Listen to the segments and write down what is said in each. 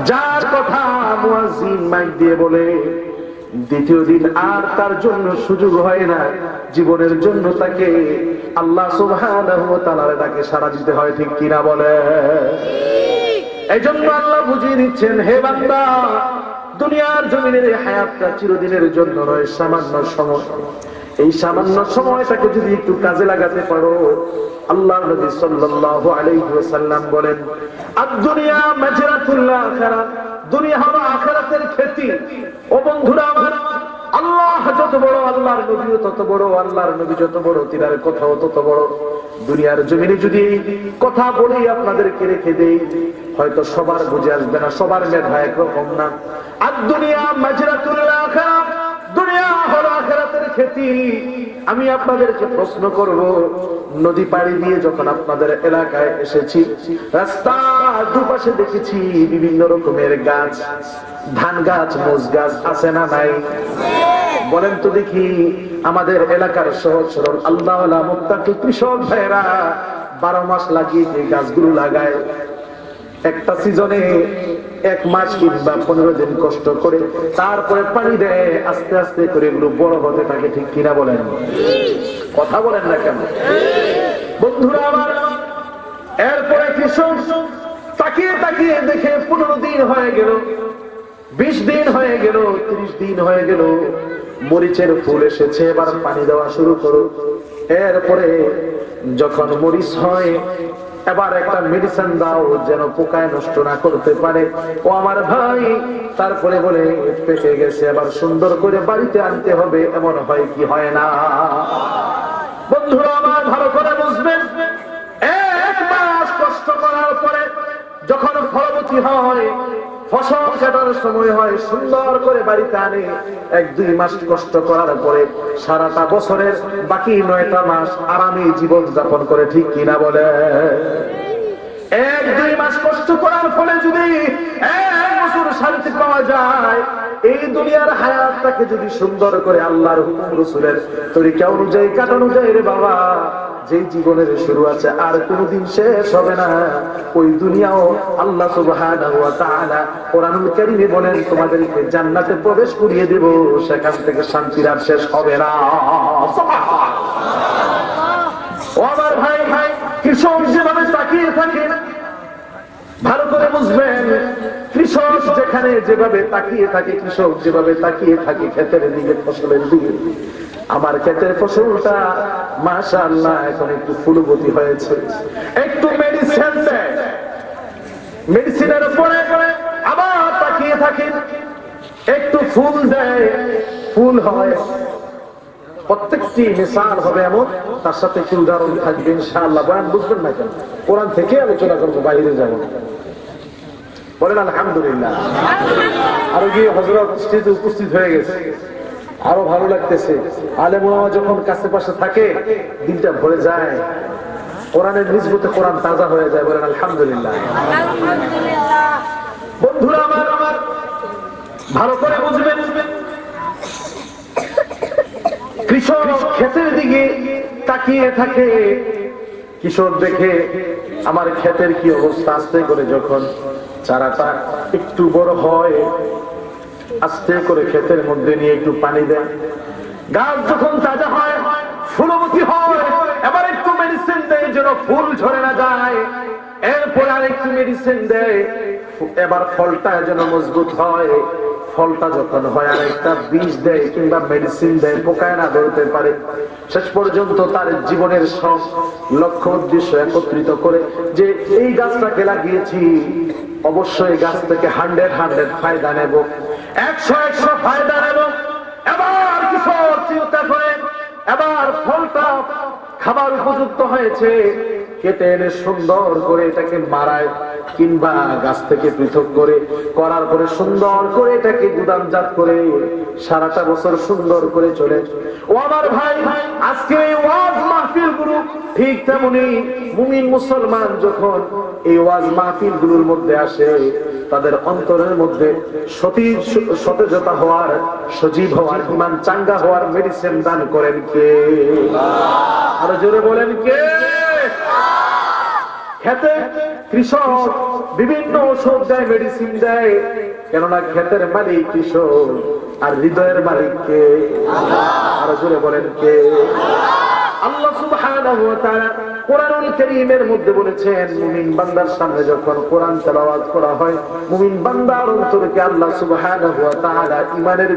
যার কথা মুয়াজ্জিন মাইক দিয়ে বলে দ্বিতীয় দিন আর তার জন্য সুযোগ হয় না, জীবনের জন্য তাকে আল্লাহ সুবহানাহু ওয়া তাআলার ডাকে সাড়া দিতে হয়, ঠিক কিনা বলে? এই জন্য আল্লাহ বুঝিয়ে দিচ্ছেন, হে বান্দা, দুনিয়ার জমিনের এই হায়াতটা চিরদিনের জন্য নয়, সামান্য সময়। এই সামান্য সময়টাকে যদি একটু কাজে লাগাতে পারো, আল্লাহর নবী সাল্লাল্লাহু আলাইহি ওয়াসাল্লাম বলেন, আদ-দুনিয়া মাজরাতুল আখিরাহ, দুনিয়া হলো আখিরাতের খেতি। ও বন্ধুরা আমার, আল্লাহ যত বড়, আল্লাহর নবীও তত বড়, আল্লাহর নবী যত বড়, তিনার কথাও তত বড়। দুনিয়ার জমিনে যদি কথা বলি আপনাদেরকে রেখে দেই, হয়তো সবার বুঝে আসবে না, সবার মেধা একরকম না। আদ-দুনিয়া মাজরাতুল আখিরাহ, দুনিয়া হলো আখিরাতের খেতি। আমি আপনাদেরকে প্রশ্ন করব, নদী পাড়ি দিয়ে যখন আপনাদের এলাকায় এসেছি, রাস্তার দুপাশে দেখেছি বিভিন্ন রকমের গাছ, ধান গাছ, মোজ গাছ আছে না নাই? বলেন তো দেখি, আমাদের এলাকার সহজ সরল আল্লাহওয়ালা মুত্তাকি কৃষক ভাইরা 12 মাস লাগিয়ে এই গাছগুলো লাগায়। একটা সিজনে 1 মাস কিংবা 15 দিন কষ্ট করে তারপরে পানি দেয়, আস্তে আস্তে করে এগুলো বড় হতে থাকে, ঠিক কিনা বলেন? কথা বলেন না কেন বন্ধুরা আমার? এরপরে কৃষক তাকিয়ে তাকিয়ে দেখে 15 দিন হয়ে গেল, 20 দিন হয়ে গেল, 30 দিন হয়ে গেল, মরিচের ফুল এসেছে, এবার পানি দেওয়া শুরু করো। এরপরে যখন মরিচ হয়, এবার একটা মেডিসিন দাও যেন পোকায় নষ্ট না করতে পারে। ও আমার ভাই, তারপরে বলে পেকে গেছে, এবার সুন্দর করে বাড়িতে আনতে হবে। এমন হয় কি হয় না? বন্ধুরা আমার, ভালো করে বুঝবেন, 1 মাস কষ্ট করার পরে যখন ফলবতী হয়, ফসল কাটার সময় হয়, সুন্দর করে বাড়িতে আনে। 1-2 মাস কষ্ট করার পরে সারাটা বছরের বাকি 9টা মাস আরামে জীবন যাপন করে, ঠিক কিনা বলে? 1-2 মাস কষ্ট করার ফলে যদি 1 বছর শান্তি পাওয়া যায়, এই দুনিয়ার হায়াতটাকে যদি সুন্দর করে আল্লাহর হুকুম রাসূলের তরিকা অনুযায়ী কাটানো যায়, রে বাবা, যেই জীবনের শুরু আছে আর কোনদিন শেষ হবে না। ওই দুনিয়াও আল্লাহ সুবহানাহু ওয়া তাআলা কোরআনুল কারীমে বলেন, তোমাদেরকে জান্নাতে প্রবেশ করিয়ে দেব, সেখান থেকে শান্তির আর শেষ হবে না। ও আমার ভাই, কৃষক যেভাবে তাকিয়ে থাকে, ভালো করে বুঝবেন, কৃষক যেখানে যেভাবে তাকিয়ে থাকে, কৃষক যেভাবে তাকিয়ে থাকে ক্ষেতের দিকে, ফসলের দিকে, আমার ক্ষেতের ফসলটা মাশাআল্লাহ এখন একটু ফুলবতী হয়েছে, একটু মেডিসিন দেয়, মেডিসিনের উপরে আবার তাকিয়ে থাকে, একটু ফুল দেয়, ফুল হয়। প্রত্যেকটি মিসাল হবে এমন, তার সাথে একটু উদাহরণ থাকবে ইনশাআল্লাহ। বয়ান বুঝবেন না কেন? কোরআন থেকে আলোচনা করবো, বাইরে যাব না। বলেন আলহামদুলিল্লাহ। আরো গিয়ে হযরত উপস্থিত হয়ে গেছে, আরো ভালো লাগতেছে। আলেম ওলামা যখন কাছে পাশে থাকে, দিলটা ভরে যায়, কোরআনের নিসবতে কোরআন তাজা হয়ে যায়। বলেন আলহামদুলিল্লাহ। বন্ধুরা আমার, ভালো করে বুঝবেন, কৃষক ক্ষেতের দিকে তাকিয়ে থাকে, কৃষক দেখে আমার ক্ষেতের কি অবস্থা। আস্তে করে যখন চারাটা একটু বড় হয়, আস্তে করে ক্ষেতের মধ্যে নিয়ে একটু পানি দেয়। গাছ যখন তাজা হয়, ফুলবতী হয়, এবার একটু মেডিসিন দেয় যেন ফুল ঝরে না যায়। এরপর আর একটু মেডিসিন দেয়, এবার ফলটা যেন মজবুত হয়। ফলটা যখন হয়, আর একটা বীজ দেয় কিংবা মেডিসিন দেয়, পোকায় না ধরতে পারে। শেষ পর্যন্ত তার জীবনের সব লক্ষ্য উদ্দেশ্য একত্রিত করে যে এই গাছটাকে লাগিয়েছি, অবশ্যই গাছ থেকে 100 ফায়দা নেব, 100 ফায়দা নেব। এবার কৃষক চিন্তা করে, এবার ফলটা খাবার উপযুক্ত হয়েছে, কেটে এনে সুন্দর করে এটাকে মারায় কিংবা গাছ থেকে পৃথক করে করার পরে সুন্দর করে এটাকে গুদামজাত করে সারাটা বছর সুন্দর করে চলে। ও আমার ভাই, আজকে ওয়াজ মাহফিল গুলো ঠিক তেমনি মুমিন মুসলমান যখন এই ওয়াজ মাহফিল গুলোর মধ্যে আসে, তাদের অন্তরের মধ্যে সতেজতা হওয়ার, সজীব হওয়ার, ইমান চাঙ্গা হওয়ার মেডিসিন দান করেন কে? আরো জোরে বলেন কে? খেতে কৃষক বিভিন্ন ওষুধ দেয়, মেডিসিন দেয়, কেননা ক্ষেতের মালিক কৃষক আর হৃদয়ের মালিক কে? আরো জোরে বলেন কে? আল্লাহ সুবহানাহু ওয়া তাআলা কোরআনুল কারীমের মধ্যে বলেছেন, মুমিন বান্দার সামনে যখন কোরআন তেলাওয়াত করা হয়, মুমিন বান্দার অন্তরকে আল্লাহ সুবহানাহু ওয়া তাআলা ঈমানের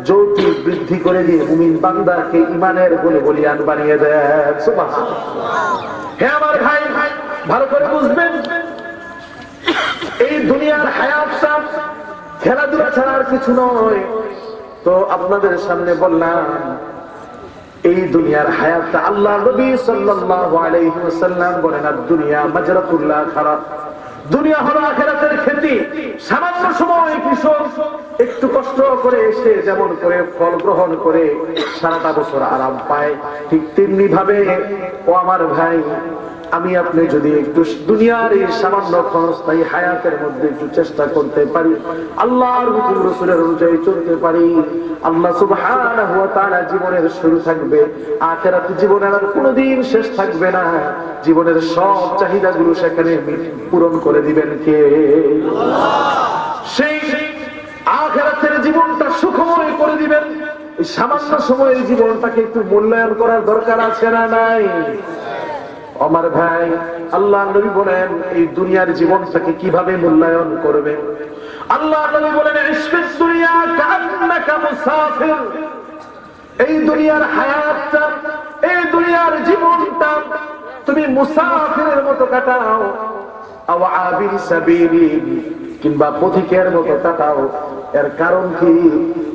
জ্যোতি বৃদ্ধি করে দিয়ে মুমিন বান্দাকে ঈমানের বলিয়ান বানিয়ে দেন। সুবহানাল্লাহ। হে আমার ভাই, ভালো করে বুঝবেন, এই দুনিয়ার হায়াতটা খেলাধুলা ছাড়া আর কিছু নয়। তো আপনাদের সামনে বললাম, এই দুনিয়ার হায়াতটা আল্লাহ নবী সাল্লাল্লাহু আলাইহি ওয়াসাল্লাম বলেন, দুনিয়া মাজরাতুল আখিরাত, দুনিয়া হলো আখিরাতের খেতি। সামান্য সময় কৃষক একটু কষ্ট করে এসে যেমন করে ফল গ্রহণ করে সারাটা বছর আরাম পায়, ঠিক তেমনি ভাবে ও আমার ভাই, আমি আপনি যদি একটু দুনিয়ার এই সামান্য ক্ষণস্থায়ী হায়াতের মধ্যে একটু চেষ্টা করতে পারি, আল্লাহর হুকুম রাসূলের অনুযায়ী চলতে পারি, আল্লাহ সুবহানাহু ওয়া তাআলা জীবনের শুরু থাকবে, আখিরাতে জীবনের আর কোনোদিন শেষ থাকবে না। জীবনের সব চাহিদাগুলো সেখানে পূরণ করে দিবেন কে? সেই আখিরাতের জীবনটা সুখময় করে দিবেন। এই সামান্য সময়ের জীবনটাকে একটু মূল্যায়ন করার দরকার আছে না নাই? আমার ভাই, আল্লাহ নবী বলেন এই দুনিয়ার জীবনটাকে কিভাবে মূল্যায়ন করবে। আল্লাহ নবী বলেন, ইশফিদ দুনিয়া কান্নাকা মুসাফির, এই দুনিয়ার হায়াতটা, এই দুনিয়ার জীবনটা তুমি মুসাফিরের মতো কাটাও, আও আবির সাবিলি, কিংবা পথিকের মতো কাটাও। এর কারণ কি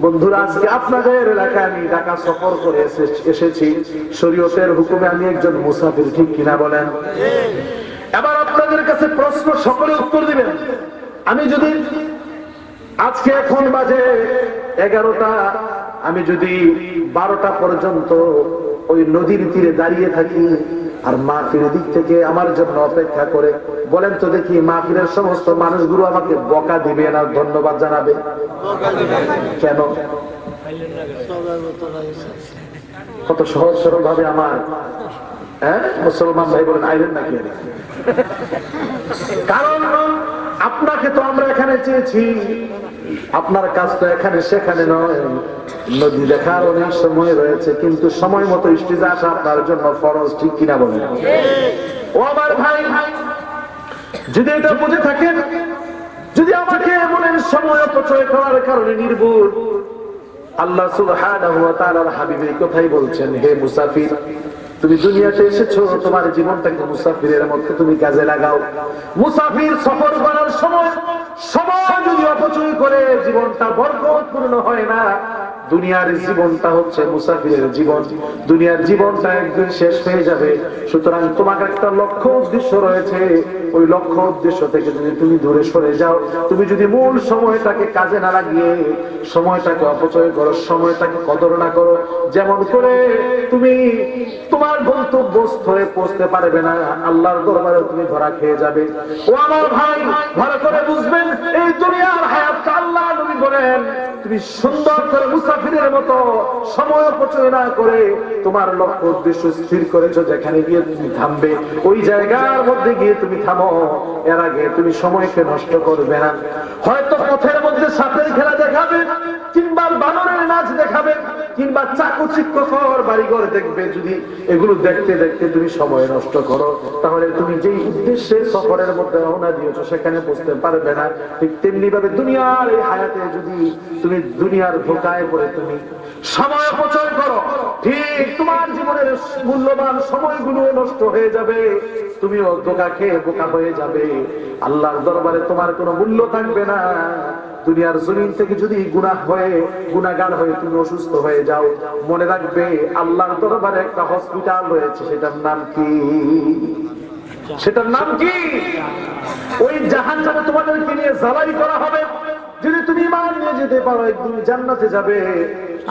বন্ধুরা? আজকে আপনাদের এলাকায় আমি ঢাকা সফর করে এসেছি, শরীয়তের হুকুমে আমি একজন মুসাফির, ঠিক কিনা বলেন? এবার আপনাদের কাছে প্রশ্ন, সকলে উত্তর দিবেন। আমি যদি আজকে এখন বাজে 11টা, আমি যদি 12টা পর্যন্ত ওই নদীর তীরে দাঁড়িয়ে থাকি আর মাহফিলের দিক থেকে আমার জন্য অপেক্ষা করে, বলেন তো দেখি মাহফিলের সমস্ত মানুষগুলো আমাকে বকা দিবে না ধন্যবাদ জানাবে? কেন? কত সহজ সরল ভাবে আমার মুসলমান ভাই বলেন আইলেন নাকি? কারণ আপনাকে তো আমরা এখানে চেয়েছি, আপনার কাজ তো এখানে সেখানে নয়। নদী দেখার অনেক সময় রয়েছে, কিন্তু সময় মতো স্টেজে আসা আপনার জন্য ফরজ, ঠিক কিনা বলেন? ও আমার ভাই, যদি এটা বুঝে থাকেন, যদি আমাকে বলেন সময় অপচয় করার কারণে নির্ভুল, আল্লাহ সুবহানাহু ওয়া তাআলার হাবিব এই কথাই বলছেন, হে মুসাফির, তুমি দুনিয়াতে এসেছো, তোমার জীবনটাকে মুসাফিরের মতো তুমি কাজে লাগাও। মুসাফির সফর করার সময় যদি অপচয় করে জীবনটা বরকতপূর্ণ হয় না। দুনিয়ার জীবনটা হচ্ছে মুসাফিরের জীবন, দুনিয়ার জীবনটা একদিন শেষ হয়ে যাবে। সুতরাং তোমার একটা লক্ষ্য উদ্দেশ্য রয়েছে, ওই লক্ষ্য উদ্দেশ্য থেকে যদি তুমি দূরে সরে যাও, তুমি যদি মূল সময়টাকে কাজে না লাগিয়ে সময়টাকে অপচয় করো, সময়টাকে কদর না করো, যেমন করে তুমি তোমার গন্তব্যস্থলে পৌঁছতে পারবে না, আল্লাহর দরবারে তুমি ধরা খেয়ে যাবে। ও আমার ভাই, ভালো করে বুঝবেন, এই দুনিয়ার হায়াতটা আল্লাহ নবী বলেন, তুমি সুন্দর করে মুসাফিরের মতো সময় অপচয় না করে তোমার লক্ষ্য উদ্দেশ্য স্থির করেছো, যেখানে গিয়ে তুমি থামবে, ওই জায়গার মধ্যে গিয়ে তুমি থামো। এর আগে তুমি সময়কে নষ্ট করবে না। হয়তো পথের মধ্যে সাপের খেলা দেখাবে, কিংবা বানরের নাচ দেখাবে, কিংবা চাকচিক্যকর বাড়িঘর দেখবে। যদি এগুলো দেখতে দেখতে তুমি সময় নষ্ট করো, তাহলে তুমি যেই উদ্দেশ্যে সফরের মধ্যে রওনা দিয়েছো সেখানে পৌঁছতে পারবে না। ঠিক তেমনি ভাবে দুনিয়ার এই হায়াতে যদি তুমি দুনিয়ার ধোঁকায় পড়ে তুমি সময় অপচয় করো, ঠিক তোমার জীবনের মূল্যবান সময়গুলো নষ্ট হয়ে যাবে, তুমিও ধোঁকা খেয়ে বোকা হয়ে যাবে। আল্লাহর দরবারে তোমার কোনো মূল্য থাকবে না। দুনিয়ার জমিন থেকে যদি গুনাহগার হয়ে তুমি অসুস্থ হয়ে যাও, মনে রাখবে আল্লাহর দরবারে একটা হসপিটাল রয়েছে, সেটার নাম কি? সেটার নাম কি? ওই জাহান্নামে তোমাদেরকে নিয়ে জ্বালাই করা হবে। যদি তুমি ঈমান নিয়ে যেতে পারো, একদিন জান্নাতে যাবে।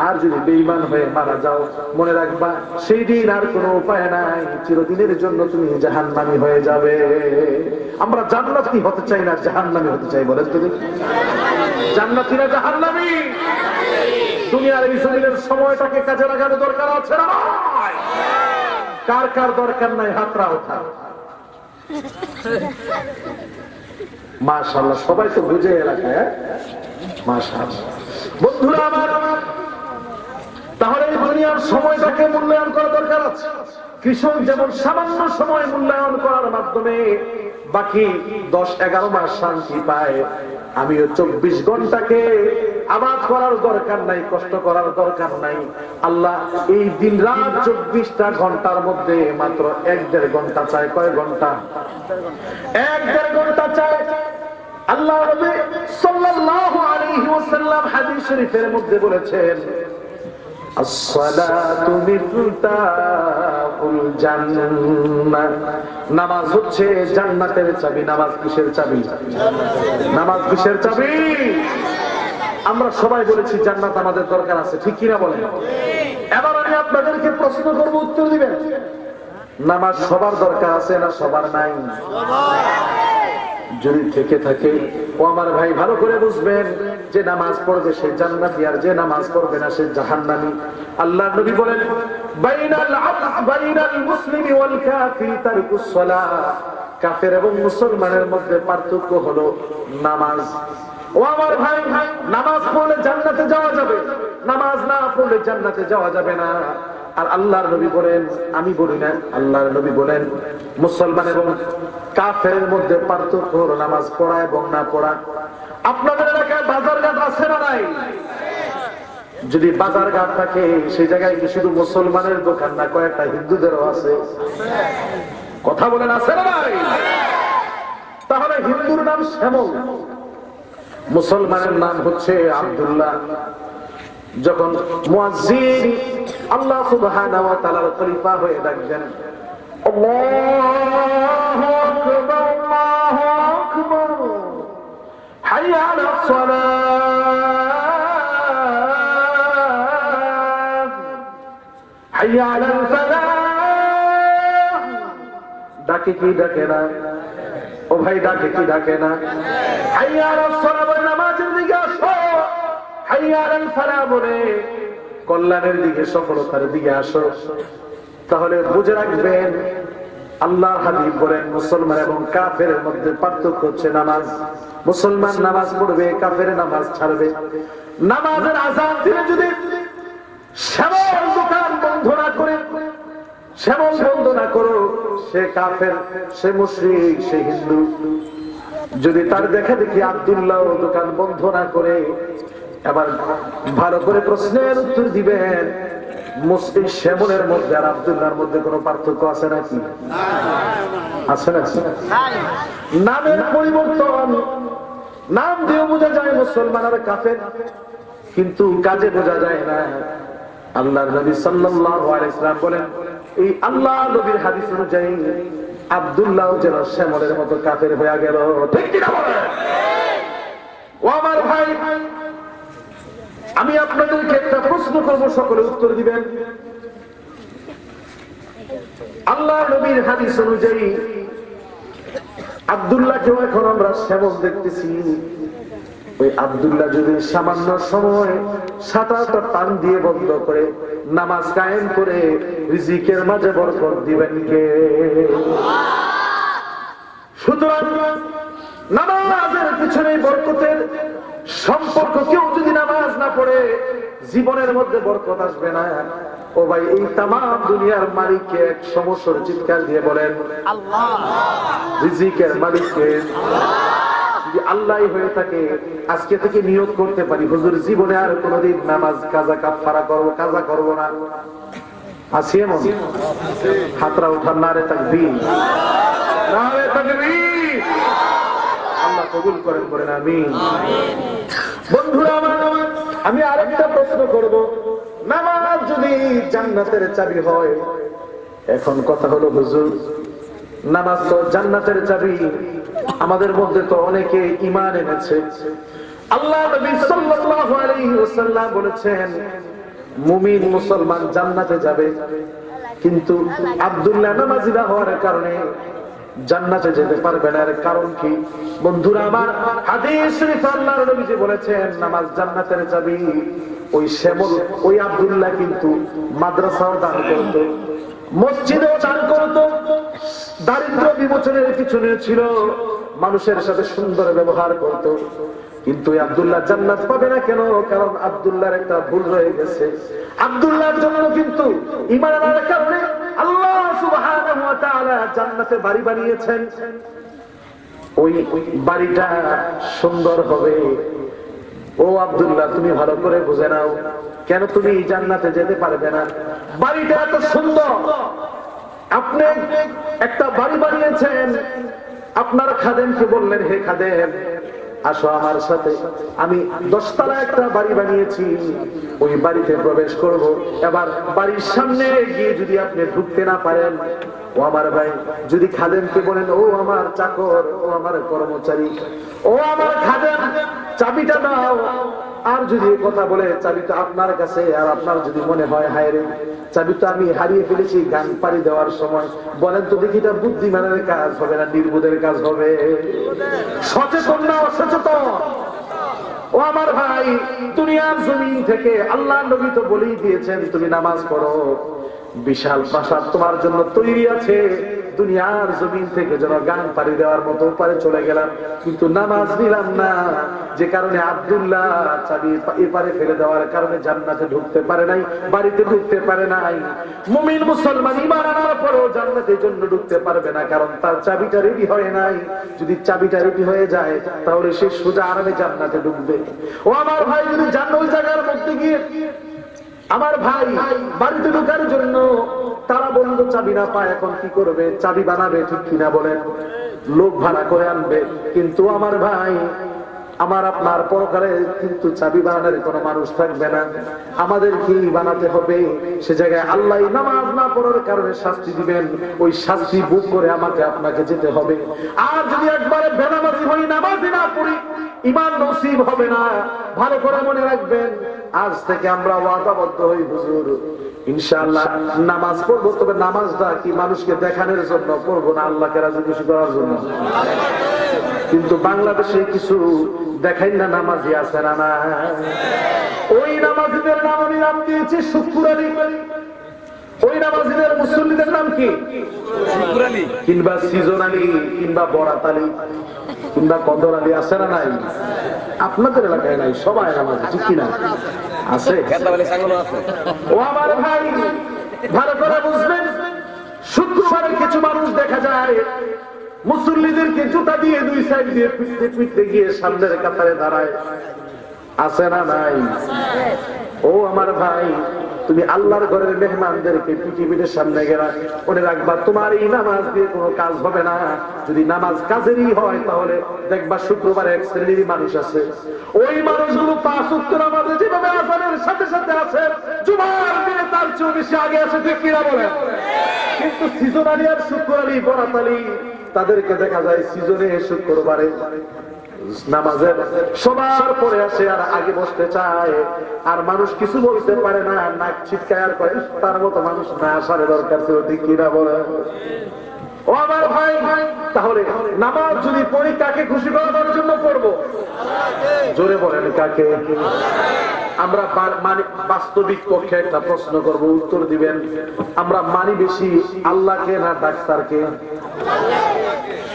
আর যদি বেঈমান হয়ে মারা যাও, মনে রাখবা সেই দিন আর কোনো উপায় নাই, চিরদিনের জন্য তুমি জাহান্নামী হয়ে যাবে। আমরা জান্নাতি হতে চাই না, জাহান্নামী হতে চাই, বলেন তো দেখি। জান্নাতি না জাহান্নামী? দুনিয়ার এই জমিনের সময়টাকে কাজে লাগানো দরকার আছে না? কার কার দরকার নাই হাতরা ওঠা? মাশাআল্লাহ, সবাই তো বুঝে এলাকায়। মাশাআল্লাহ। বন্ধুরা আমার, তাহলে এই দুনিয়ার সময়টাকে মূল্যায়ন করা দরকার আছে। কৃষক যেমন সামান্য সময় মূল্যায়ন করার মাধ্যমে বাকি 10-11 মাস শান্তি পায়, আমিও 24 ঘন্টাকে আবাদ করার দরকার নাই, কষ্ট করার দরকার নাই। আল্লাহ এই দিন রাত 24টা ঘন্টার মধ্যে মাত্র 1-1.5 ঘন্টা চায়। কয় ঘন্টা? 1-1.5 ঘন্টা চায়। আল্লাহ নবী সাল্লাল্লাহু আলাইহি ওয়াসাল্লাম হাদিস শরীফের মধ্যে বলেছেন, আসসালাতু মিফতাহুল জান্নাহ, নামাজ হচ্ছে জান্নাতের চাবি। নামাজ কিসের চাবি? নামাজ কিসের চাবি? আমরা সবাই বলেছি জান্নাত আমাদের দরকার আছে, ঠিক কিনা বলেন? এবার আমি আপনাদেরকে প্রশ্ন করব, উত্তর দিবেন। নামাজ সবার দরকার আছে না সবার নাই? যদি থেকে থাকে, ও আমার ভাই ভালো করে বুঝবেন, যে নামাজ পড়বে সে জান্নাতি, আর যে নামাজ পড়বে না সে জাহান্নামী। আল্লাহর নবী বলেন, বাইনাল মুসলিমি ওয়াল কাফির তারকুস সালাহ, কাফের এবং মুসলমানের মধ্যে পার্থক্য হলো নামাজ। ও আমার ভাই, নামাজ পড়লে জান্নাতে যাওয়া যাবে, নামাজ না পড়লে জান্নাতে যাওয়া যাবে না। আর আল্লাহর নবী বলেন, আমি বলি না, আল্লাহর নবী বলেন, মুসলমান এবং কাফেরের মধ্যে পার্থক্য হলো নামাজ পড়া এবং না পড়া। আপনাদের এলাকায় বাজারঘাট আছে না নাই? যদি বাজারঘাট থাকে, সেই জায়গায় কি শুধু মুসলমানের দোকান না, কয়েকটা হিন্দুদেরও আছে? কথা বলেন, আছে না নাই? তাহলে হিন্দুর নাম শ্যামল, মুসলমানের নাম হচ্ছে আব্দুল্লাহ। যখন মুয়াজ্জিন আল্লাহ সুবহানাহু ওয়া তাআলার খলিফা হয়ে ডাকবেন, আল্লাহু আকবার, আল্লাহু আকবার, হাইয়া আলাস সালাত, হাইয়া আলাল ফালাহ, ডাকে কি ডাকে না? ও ভাই, ডাকে কি ডাকে না? হাইয়া আলাস সালাত, নামাজের দিকে আসো। হাইয়া আলাল ফালাহ বলে কল্যাণের দিকে, সফলতার দিকে আসো। তাহলে বুঝে রাখবেন, আল্লাহর হাবিব বলেন, মুসলমান এবং কাফেরের মধ্যে পার্থক্য হচ্ছে নামাজ। মুসলমান নামাজ পড়বে, কাফের নামাজ ছাড়বে। নামাজের আযান দিলে যদি শ্যামল দোকান বন্ধ না করে, শ্যামল বন্ধ না করো, সে কাফের, সে মুশরিক, সে হিন্দু। যদি তার দেখা দেখি আব্দুল্লাহ দোকান বন্ধ না করে, এবার ভালো করে প্রশ্নের উত্তর দিবেন, মুসলিম শ্যামলের মধ্যে আর আব্দুল্লাহর মধ্যে কোনো পার্থক্য আছে নাকি? আছে না? নামের পরিবর্তন, নাম দিয়ে বোঝা যায় মুসলমান আর কাফের, কিন্তু কাজে বোঝা যায় না। আল্লাহর নবী সাল্লাল্লাহু আলাইহি ওয়াসাল্লাম বলেন, এই আল্লাহ নবীর হাদিস অনুযায়ী আব্দুল্লাহ যেন শ্যামলের মতো কাফের হয়ে গেল। ঠিক কি না বলেন? ও আমার ভাই, আমি আপনাদেরকে একটা প্রশ্ন করব, সকলে উত্তর দিবেন। আল্লাহ নবীর হাদিস অনুযায়ী আব্দুল্লাহকেও এখন আমরা শ্যামল দেখতেছি। ওই আব্দুল্লাহ যদি সামান্য সময় সাঁতারটা টান দিয়ে বন্ধ করে নামাজ কায়েম করে, রিজিকের মাঝে বরকত দিবেন কে? সুতরাং নামাজের পিছনে বরকতের সম্পর্ক। কেউ যদি নামাজ না পড়ে, জীবনের মধ্যে বরকত আসবে না। ও ভাই, এই তামাম দুনিয়ার মালিককে এক সমস্যার চিৎকার দিয়ে বলেন, আল্লাহ। রিজিকের মালিককে যদি আল্লাহ হয়ে থাকে, আজকে থেকে নিয়ত করতে পারি, হুজুর জীবনে আর কোনদিন নামাজ কাজা কাফারা করবো, কাজা করবো না। আছে এমন? হাতরা উঠান, নারে তাকবীর, নারে তাকবীর। আল্লাহ কবুল করেন, বলেন আমিন। বন্ধুরা আমার, আমি আরেকটা প্রশ্ন করব, নামাজ যদি জান্নাতের চাবি হয়, এখন কথা হলো হুজুর, নামাজ তো জান্নাতের চাবি, আমাদের মধ্যে তো অনেকে ঈমান এনেছে। আল্লাহ নবী সাল্লাল্লাহু আলাইহি ওয়াসাল্লাম বলেছেন, মুমিন মুসলমান জান্নাতে যাবে, কিন্তু আব্দুল্লাহ নামাজি না হওয়ার কারণে জান্নাতে যেতে পারবে না। এর কারণ কি? বন্ধুরা আমার, হাদিস শরীফে আল্লাহর নবী বলেছেন, নামাজ জান্নাতের চাবি। ওই শ্যামল, ওই আব্দুল্লাহ কিন্তু মাদ্রাসাও দান করত, মসজিদেও দান করত, দারিদ্র বিমোচনের পিছনে ছিল, মানুষের সাথে সুন্দর ব্যবহার করত। কিন্তু আব্দুল্লাহ জান্নাত পাবে না কেন? কারণ আব্দুল্লাহর একটা ভুল রয়ে গেছে। আব্দুল্লাহর জন্য কিন্তু ঈমান আনার কারণে আল্লাহ সুবহানাহু ওয়া তাআলা জান্নাতে বাড়ি বানিয়েছেন। ওই বাড়িটা সুন্দর হবে। ও আব্দুল্লাহ, তুমি ভালো করে বুঝে নাও, কেন তুমি জান্নাতে যেতে পারবে না? বাড়িটা এত সুন্দর, আপনি একটা বাড়ি বানিয়েছেন, আপনার খাদেমকে বললেন, হে খাদেম, আসো আমার সাথে, আমি 10 তলা একটা বাড়ি বানিয়েছি, ওই বাড়িতে প্রবেশ করব। এবার বাড়ির সামনে গিয়ে যদি আপনি ঢুকতে না পারেন, ও আমার ভাই, যদি খাদেমকে বলেন, ও আমার চাকর, ও আমার কর্মচারী, ও আমার খাদেম, চাবিটা দাও, আর যদি কথা বলে চাবি তো আপনার কাছে, আর আপনার যদি মনে হয় হায় রে, চাবি তো আমি হারিয়ে ফেলেছি গান পাড়ি দেওয়ার সময়, বলেন তো দেখি, এটা বুদ্ধিমানের কাজ হবে না নির্বোধের কাজ হবে? সচেতন না অসচেতন? ও আমার ভাই, দুনিয়ার জমিন থেকে আল্লাহ নবী তো বলেই দিয়েছেন, তুমি নামাজ পড়ো, বিশাল প্রাসাদ তোমার জন্য তৈরি আছে। দুনিয়ার জমিন থেকে যেন গান পাড়ি দেওয়ার মতো পারে চলে গেলাম, কিন্তু নামাজ নিলাম না, যে কারণে আব্দুল্লাহ চাবি এপারে ফেলে দেওয়ার কারণে জান্নাতে ঢুকতে পারে নাই, বাড়িতে ঢুকতে পারে নাই। মুমিন মুসলমান ঈমান আনার পরেও জান্নাতের জন্য ঢুকতে পারবে না, কারণ তার চাবিটা রেডি হয় নাই। যদি চাবিটা রেডি হয়ে যায়, তাহলে সে সোজা আরামে জান্নাতে ঢুকবে। ও আমার ভাই, যদি ওই জায়গার মধ্যে গিয়ে আমার ভাই বাড়িতে ঢোকার জন্য তারা বন্ধু চাবি না পায়, এখন কি করবে? চাবি বানাবে, ঠিক কিনা বলেন? লোক ভাড়া করে আনবে। কিন্তু আমার ভাই, আমার আপনার পরকালে কিন্তু চাবি বানানোর কোনো মানুষ থাকবে না, আমাদের কি বানাতে হবে? সে জায়গায় আল্লাহ নামাজ না পড়ার কারণে শাস্তি দিবেন, ওই শাস্তি বুক করে আমাকে আপনাকে যেতে হবে। আর যদি একবারে বেনামাজি হই, নামাজি না পড়ি, ঈমান নসিব হবে না। ভালো করে মনে রাখবেন, আজ থেকে আমরা ওয়াদাবদ্ধ হই, হুজুর ইনশাআল্লাহ নামাজ পড়বো, তবে নামাজটা কি মানুষকে দেখানোর জন্য পড়বো না, আল্লাহকে রাজি খুশি করার জন্য। কিন্তু বাংলাদেশে কিছু দেখাই না নামাজি আছে না, না, ওই নামাজিদের নাম আমি নাম দিয়েছি শুক্র আলী। ওই নামাজিদের মুসল্লিদের নাম কি? শুক্র আলী, কিংবা সিজন আলী, কিংবা বরাত আলী, কিংবা কদর আলী, আছে না নাই? আপনাদের এলাকায় নাই, সবাই নামাজি, ঠিক কিনা? আছে। ও আমার ভাই, ভালো করে বুঝবেন, শুক্রবারে কিছু মানুষ দেখা যায় মুসল্লিদেরকে জুতা দিয়ে 2 সাইড দিয়ে পিটতে পিটতে গিয়ে সামনের কাতারে দাঁড়ায়, আছে না নাই? ও আমার ভাই, তুমি আল্লাহর ঘরের মেহমানদেরকে পৃথিবীর সামনে গেলা, মনে রাখবা তোমার এই নামাজ দিয়ে কোনো কাজ হবে না। যদি নামাজ কাজেরই হয়, তাহলে দেখবা শুক্রবারে এক শ্রেণীর মানুষ আছে, ওই মানুষগুলো 5 ওয়াক্ত নামাজে যেভাবে আযানের সাথে সাথে আছে, জুমার দিনে তার চেয়ে বেশি আগে আছে, ঠিক কিনা বলেন? কিন্তু সিজন আলী আর শুক্র আলী, বরাত আলী, তাদেরকে দেখা যায় সিজনে শুক্রবারে নামাজের সবার পরে আসে আর আগে বসতে চায়, আর মানুষ কিছু বলতে পারে না, নাক ছিটকায় আর করে, তার মতো মানুষ না আসার দরকার ছিল, ঠিক কিনা বলে? ও আমার ভাই, তাহলে নামাজ যদি পড়ি, কাকে খুশি করার জন্য পড়বো? জোরে বলেন, কাকে? আমরা বাস্তবিক পক্ষে একটা প্রশ্ন করব, উত্তর দিবেন। আমরা মানি বেশি আল্লাহকে না ডাক্তারকে?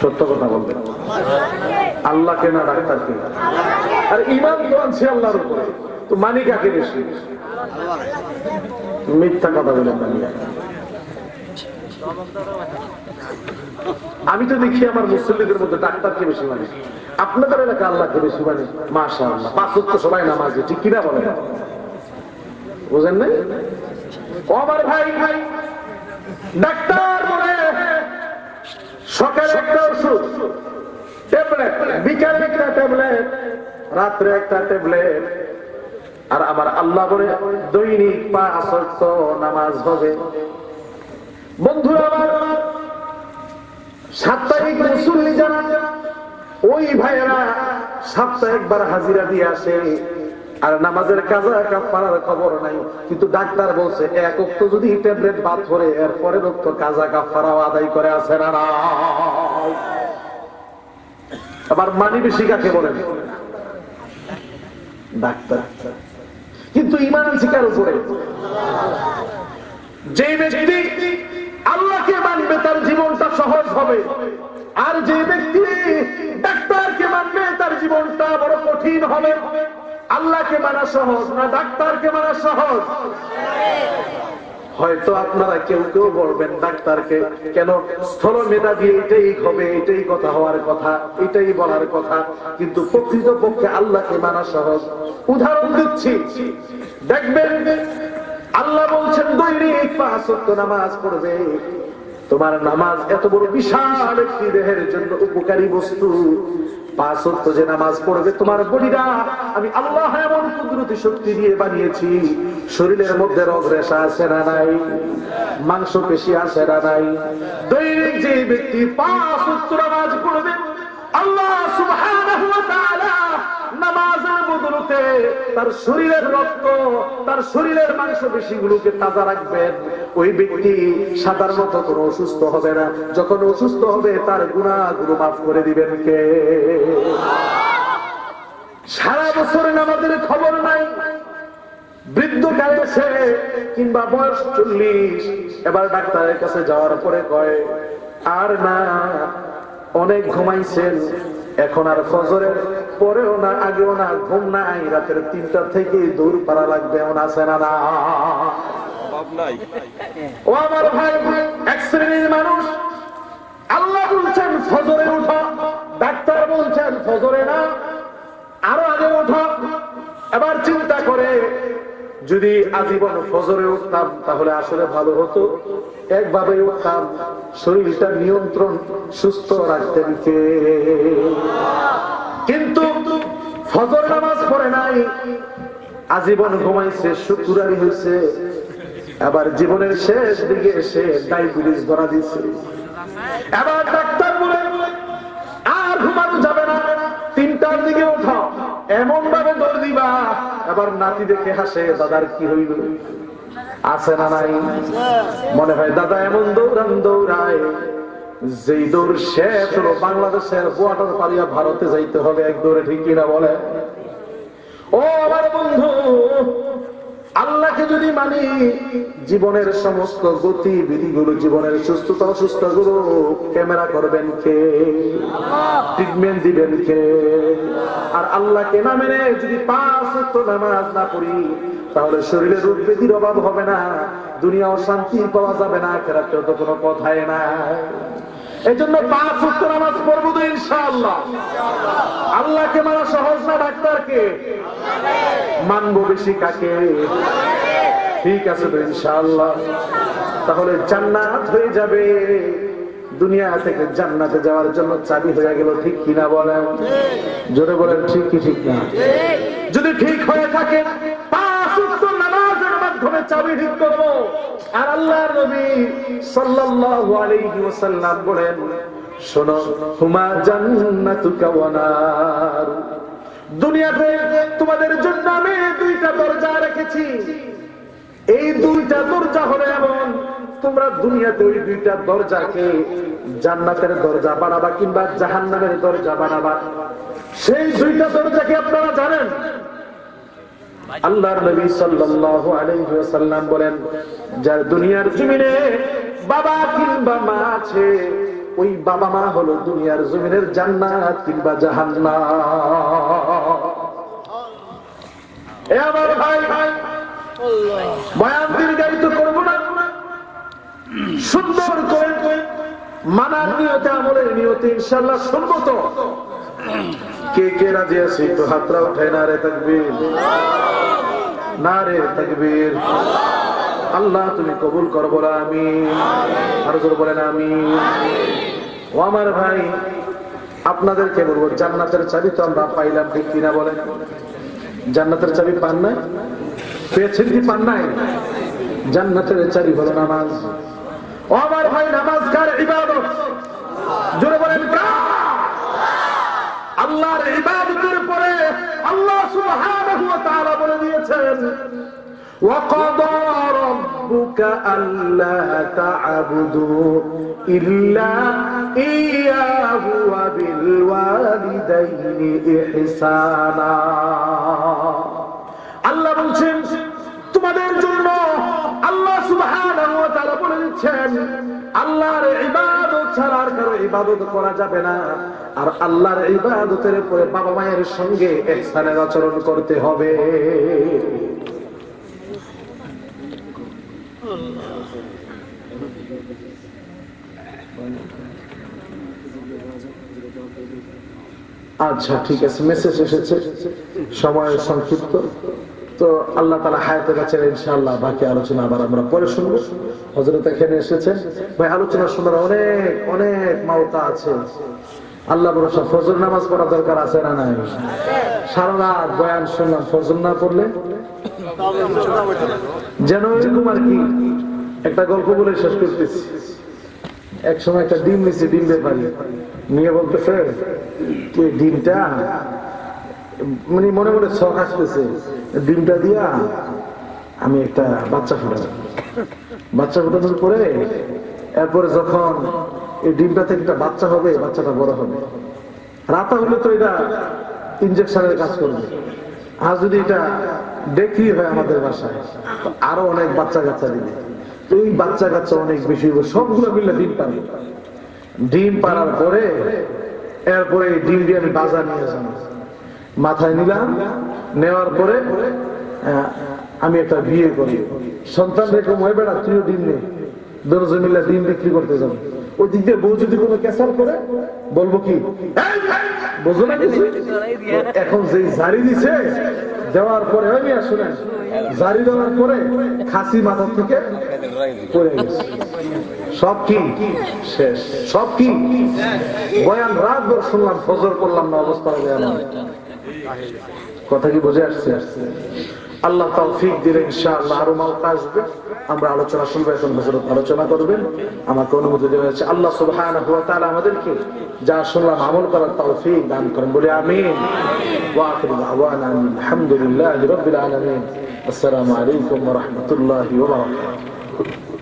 সত্য কথা বলবেন, আল্লাহকে না ডাক্তারকে? আর ঈমান তো আছে আল্লাহর উপরে, তো মানি কাকে বেশি? মিথ্যা কথা বলেন না। আমি তো দেখি আমার মুসল্লিদের মধ্যে ডাক্তারকে বেশি মানে, আপনাদের এলাকা আল্লাহকে বেশি মানে। মাশাআল্লাহ, 5 ওয়াক্ত সবাই নামাজে, ঠিক কিনা বলেন? বুঝেন নাই? ও আমার ভাই, ডাক্তার বলে সকালে একটা ওষুধ ট্যাবলেট, বিকালে একটা ট্যাবলেট, রাত্রে একটা ট্যাবলেট, আর আমার আল্লাহ বলে দৈনিক 5 ওয়াক্ত নামাজ হবে। বন্ধুরা আমার, সাপ্তাহিক মুসল্লি যারা, ওই ভাইয়েরা সপ্তাহে একবার হাজিরা দিয়ে আসে, আর নামাজের কাজা কাফারার খবর নাই। কিন্তু ডাক্তার বলছে 1 ওয়াক্ত যদি ট্যাবলেট বাদ পড়ে, এরপরে রক্ত কাজা কাফারাও আদায় করে, আছে না? আবার মানি বেশি কাকে বলেন? ডাক্তার। কিন্তু ঈমান আছে কার উপরে? যে ব্যক্তি আল্লাহকে মানবে, তার তার জীবনটা সহজ হবে। আর যে ব্যক্তি ডাক্তারকে মানবে তার জীবনটা বড় কঠিন হবে। আল্লাহকে মানা সহজ না ডাক্তারকে মানা সহজ? হয়তো আপনারা কেউ কেউ বলবেন ডাক্তারকে কেন স্থল মেধাবী, এটাই হবে, এটাই কথা হওয়ার কথা, এটাই বলার কথা, কিন্তু প্রকৃত পক্ষে আল্লাহকে মানা সহজ। উদাহরণ দিচ্ছি, দেখবেন আল্লাহ বলছেন দৈনিক 5 ওয়াক্ত নামাজ পড়বে। তোমার নামাজ এত বড় বিশাল একটি দেহের জন্য উপকারী বস্তু। 5 ওয়াক্ত যে নামাজ পড়বে, তোমার বডিটা আমি আল্লাহ এমন কুদরতি শক্তি দিয়ে বানিয়েছি, শরীরের মধ্যে রগ রেশা আছে না নাই, মাংস পেশি আছে না নাই। দৈনিক যে ব্যক্তি 5 ওয়াক্ত নামাজ পড়বে, আল্লাহ সুবহানাহু ওয়া তাআলা নামাজের বদলতে তার শরীরের রক্ত, তার শরীরের মাংসপেশিগুলোকে তাজা রাখবেন। ওই ব্যক্তি সাধারণত কোনো অসুস্থ হবে না। যখন অসুস্থ হবে তার গুনাহগুলো মাফ করে দিবেন কে? সারা বছর নামাজের খবর নাই, বৃদ্ধকালে এসে কিংবা বয়স 40, এবার ডাক্তারের কাছে যাওয়ার পরে কয় আর না, অনেক ঘুমাইছেন, এখন আর ফজরের পরেও না আগেও না ঘুম নাই, রাতের 3টা থেকে দূর পারা লাগবে, এমন আছে না? না, ও আমার ভাই, এক শ্রেণীর মানুষ আল্লাহ বলছেন ফজরে উঠো, ডাক্তার বলছেন ফজরে না, আরো আগে উঠো। এবার চিন্তা করে যদি আজীবন ফজরে উঠতাম তাহলে আসলে ভালো হতো, একভাবে উঠতাম, শরীরটা নিয়ন্ত্রণ সুস্থ রাখতেন কে? কিন্তু ফজর নামাজ পড়ে নাই, আজীবন ঘুমাইছে, শুক্রানি হয়েছে, এবার জীবনের শেষ দিকে এসে ডায়াবেটিস ধরা দিচ্ছে। এবার ডাক্তার বলে আর ঘুমানো যাবে না, 3টার দিকে ওঠো, এমন ভাবে দৌড় দিবা, এবার নাতি দেখে হাসে, দাদার কি হইল? আছে না নাই? মনে হয় দাদা এমন দৌড়ায়, যেই দৌড় শেষ হলো বাংলাদেশের বর্ডার পারিয়া ভারতে যাইতে হবে এক দৌড়ে, ঠিক কিনা বলে? ও আমার বন্ধু, আল্লাহকে যদি মানি, জীবনের সমস্ত গতিবিধিগুলো, জীবনের সুস্থতা অসুস্থতাগুলো ক্যামেরা করবেন কে? ট্রিটমেন্ট দিবেন কে? আর আল্লাহকে না মেনে যদি 5 ওয়াক্ত নামাজ না পড়ি, তাহলে শরীরে রোগ ব্যাধির অভাব হবে না, দুনিয়াও শান্তি পাওয়া যাবে না, আখিরাতেও তো কোনো কথাই নাই। এই জন্য 5 ওয়াক্ত নামাজ পড়বো তো ইনশাআল্লাহ। আল্লাহকে মানা সহজ না ডাক্তারকে? মানবো বেশি কাকে? ঠিক আছে তো ইনশাআল্লাহ। তাহলে জান্নাত হয়ে যাবে, দুনিয়া থেকে জান্নাতে যাওয়ার জন্য চাবি হয়ে গেল, ঠিক কিনা বলেন? জোরে বলেন ঠিক কি ঠিক না? যদি ঠিক হয়ে থাকে 5 ওয়াক্ত নামাজের মাধ্যমে চাবি ঠিক করবো। আর আল্লাহর নবী সাল্লাল্লাহু আলাইহি ওয়াসাল্লাম বলেন, শোনো, হুমা জান্নাতুকা ওয়া নার, দুনিয়াতে তোমাদের জন্য আমি 2টা দরজা রেখেছি। এই 2টা দরজা হলো এমন, তোমরা দুনিয়াতে ওই 2টা দরজাকে জান্নাতের দরজা বানাবা কিংবা জাহান্নামের দরজা বানাবা। সেই 2টা দরজাকে আপনারা জানেন? আল্লাহর নবী সাল্লাল্লাহু আলাইহি ওয়াসাল্লাম বলেন, যার দুনিয়ার জমিনে বাবা কিংবা মা আছে, ওই বাবা মা হলো দুনিয়ার জমিনের জান্নাত কিংবা জাহান্নাম। এ আমার ভাই, বয়ান দীর্ঘায়িত করবো না, সুন্দর করে মানার নিয়তে, আমলের নিয়তে ইনশাআল্লাহ শুনবো তো। কে কে রাজি আছে একটু হাতরা উঠায় নারে তাকবীর, নারে তাকবীর। আল্লাহ তুমি কবুল করো, বলো আমিন। আর জোরে বলেন আমিন। ও আমার ভাই, আপনাদেরকে বলবো, জান্নাতের চাবি তো আমরা পাইলাম, ঠিক কিনা বলেন? জান্নাতের চাবি পান নাই? পেয়েছেন কি পান নাই? জান্নাতের চাবি হলো নামাজ। ও আমার ভাই, নামাজ কার ইবাদত? জোরে বলেন কার? আল্লাহর ইবাদতের পরে আল্লাহ সুবহানাহু ওয়া তাআলা বলে দিয়েছেন, وَقَضَى رَبُّكَ أَلَّا تَعْبُدُوا إِلَّا إِيَّاهُ وَبِالْوَالِدَيْنِ إِحْسَانًا। আল্লাহ বলছেন তোমাদের জন্য, আল্লাহ সুবহানাহু ওয়া তাআলা বলে দিচ্ছেন, আল্লাহর ইবাদত ছাড়া আর কারো ইবাদত করা যাবে না। আর আল্লাহর ইবাদতের উপরে বাবা মায়ের সঙ্গে ইহসানের আচরণ করতে হবে। আচ্ছা ঠিক আছে, মেসেজ এসেছে, সময় সংক্ষিপ্ত, তো আল্লাহ তাআলা হায়াতে রাখেন ইনশাআল্লাহ বাকি আলোচনা আবার আমরা পরে শুনবো। হযরত এখানে এসেছেন ভাই, আলোচনা শোনার অনেক অনেক মাওকা আছে। আল্লাহ ভরসা ফজর নামাজ পড়া দরকার আছে না নাই? সারা রাত বয়ান শুনলাম, ফজর না পড়লে যেন এরকম আর কি। একটা গল্প বলে শেষ করতেছি। এক সময় একটা ডিম নিচ্ছে, ডিম ব্যাপারী নিয়ে বলতেছে ডিমটা মানে মনে মনে শখ আসতেছে, ডিমটা দিয়া আমি একটা বাচ্চা ফুটাবো। বাচ্চা ফুটানোর পরে এরপরে যখন এই ডিমটা থেকে একটা বাচ্চা হবে, বাচ্চাটা বড় হবে, রাতা হলে তো এটা ইনজেকশনের কাজ করবে। আর যদি এটা দেখি হয় আমাদের বাসায়, আরো অনেক বাচ্চা কাচ্চা দিবে। এই বাচ্চা কাচ্চা অনেক বেশি হবে, সবগুলো মিলে ডিম পাবে। ডিম পাড়ার পরে এরপরে ডিম দিয়ে আমি বাজার নিয়ে যাবো, মাথায় নিলাম, নেওয়ার পরে আমি একটা বিয়ে করি, সন্তান রেখে হয়ে বেড়া, তুইও ডিম নে, দুজন মিলে ডিম বিক্রি করতে যাবো। ওই দিক দিয়ে বউ যদি কোনো ক্যাসাল করে বলবো কি, বোঝো না কিছু? এখন যেই জারি দিছে, দেওয়ার পরে ওই মিয়া শুনেন, জারি দেওয়ার পরে খাসি মাথা থেকে পড়ে গেছে, সব কি শেষ, সব কি বয়ান রাত ভর শুনলাম, ফজর করলাম না, অবস্থা হবে আমার। কথা কি বুঝে আসছে? আল্লাহ তৌফিক দিলে ইনশাআল্লাহ আরো মাওকা আসবে, আমরা আলোচনা শুনবো। এখন হযরত আলোচনা করবেন, আমাকে অনুমতি দেওয়া হয়েছে। আল্লাহ সুবহানাহু ওয়া তাআলা আমাদেরকে যা শুনলাম আমল করার তৌফিক দান করেন, বলে আমিন। ওয়া আখিরু দাওয়ানা আলহামদুলিল্লাহি রাব্বিল আলামিন। আসসালামু আলাইকুম ওয়া রাহমাতুল্লাহি ওয়া বারাকাতুহু।